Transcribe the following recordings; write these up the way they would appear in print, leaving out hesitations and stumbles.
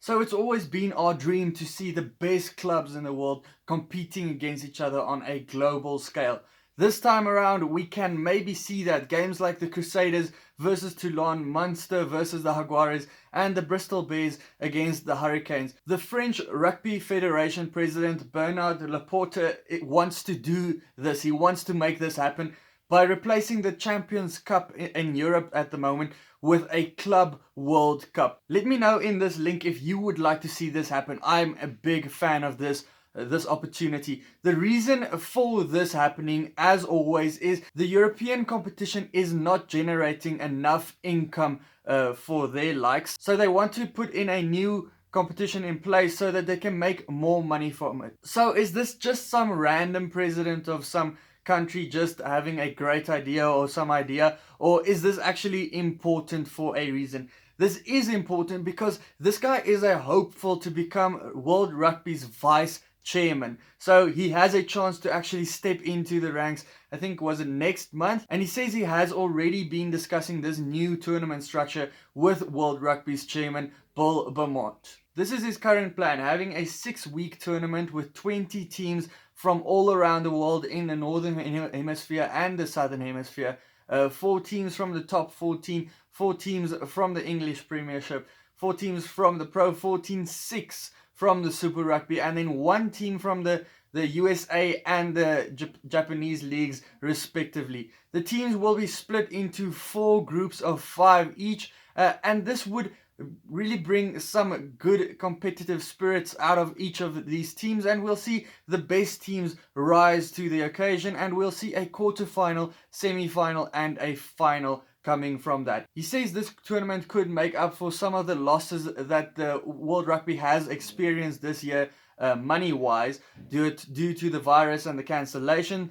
So it's always been our dream to see the best clubs in the world competing against each other on a global scale. This time around, we can maybe see that games like the Crusaders versus Toulon, Munster versus the Jaguares, and the Bristol Bears against the Hurricanes. The French Rugby Federation president Bernard Laporte wants to do this. He wants to make this happen by replacing the Champions Cup in Europe at the moment with a Club World Cup. Let me know in this link if you would like to see this happen. I'm a big fan of this opportunity. The reason for this happening, as always, is the European competition is not generating enough income for their likes. So they want to put in a new competition in place so that they can make more money from it. So is this just some random president of some country just having a great idea or some idea, or is this actually important for a reason? This is important because this guy is a hopeful to become World Rugby's vice chairman. So he has a chance to actually step into the ranks, I think was it next month, and he says he has already been discussing this new tournament structure with World Rugby's chairman Bill Beaumont. This is his current plan, having a 6-week tournament with 20 teams from all around the world in the Northern Hemisphere and the Southern Hemisphere. 4 teams from the top 14, 4 teams from the English Premiership, 4 teams from the Pro 14, 6 from the Super Rugby, and then 1 team from the USA and the Japanese leagues respectively. The teams will be split into 4 groups of 5 each, and this would really bring some good competitive spirits out of each of these teams, and we'll see the best teams rise to the occasion, and we'll see a quarterfinal, semi-final, and a final coming from that. He says this tournament could make up for some of the losses that the World Rugby has experienced this year, money-wise, due to the virus and the cancellation.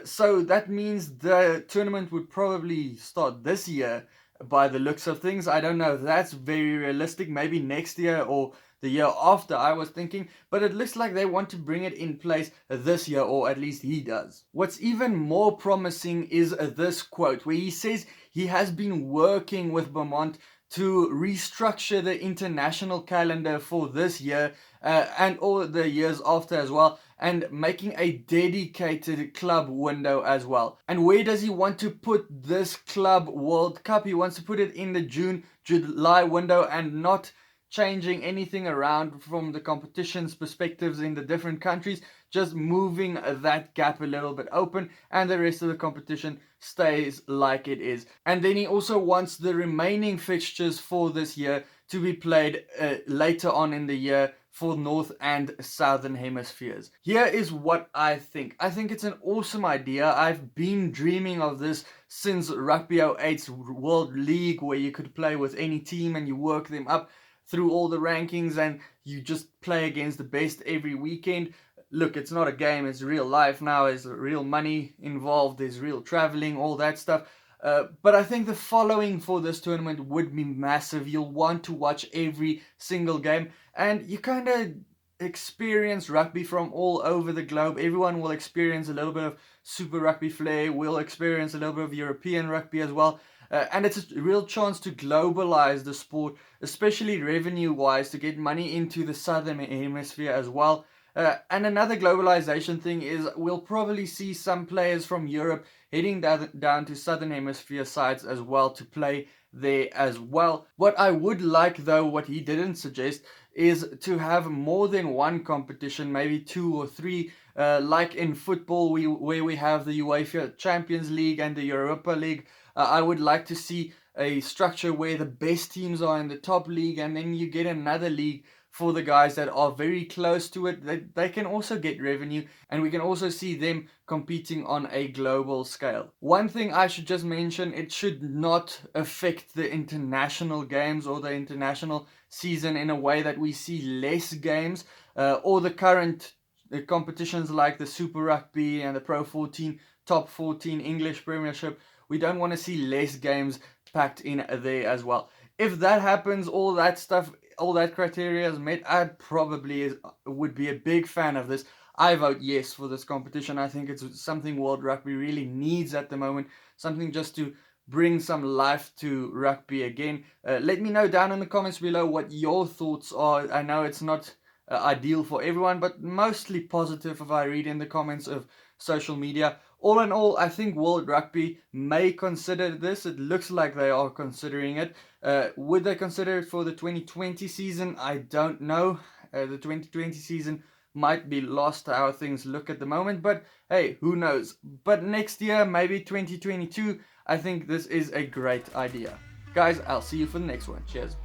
So that means the tournament would probably start this year by the looks of things. I don't know if that's very realistic, maybe next year or the year after, I was thinking, but it looks like they want to bring it in place this year, or at least he does. What's even more promising is this quote where he says he has been working with Beaumont to restructure the international calendar for this year and all the years after as well, and making a dedicated club window as well. And where does he want to put this Club World Cup? He wants to put it in the June-July window and not changing anything around from the competition's perspectives in the different countries, just moving that gap a little bit open, and the rest of the competition stays like it is. And then he also wants the remaining fixtures for this year to be played later on in the year for North and Southern Hemispheres. Here is what I think. I think it's an awesome idea. I've been dreaming of this since Rugby 08's World League, where you could play with any team and you work them up through all the rankings and you just play against the best every weekend. Look, it's not a game, it's real life now. There's real money involved, there's real traveling, all that stuff. But I think the following for this tournament would be massive. You'll want to watch every single game, and you kind of experience rugby from all over the globe. Everyone will experience a little bit of Super Rugby flair. We'll experience a little bit of European rugby as well. And it's a real chance to globalize the sport, especially revenue-wise, to get money into the Southern Hemisphere as well. And another globalization thing is we'll probably see some players from Europe heading down to Southern Hemisphere sides as well to play there as well. What I would like, though, what he didn't suggest, is to have more than one competition, maybe 2 or 3, like in football where we have the UEFA Champions League and the Europa League. I would like to see a structure where the best teams are in the top league, and then you get another league for the guys that are very close to it. They can also get revenue, and we can also see them competing on a global scale. One thing I should just mention, it should not affect the international games or the international season in a way that we see less games, or the current competitions like the Super Rugby and the Pro 14, Top 14, English Premiership. We don't want to see less games packed in there as well. If that happens, all that stuff, all that criteria is met, I probably would be a big fan of this. I vote yes for this competition. I think it's something World Rugby really needs at the moment. Something just to bring some life to rugby again. Let me know down in the comments below what your thoughts are. I know it's not ideal for everyone, but mostly positive if I read in the comments of social media. All in all, I think World Rugby may consider this. It looks like they are considering it. Would they consider it for the 2020 season? I don't know. The 2020 season might be lost how things look at the moment, but hey, who knows? But next year, maybe 2022, I think this is a great idea. Guys, I'll see you for the next one. Cheers.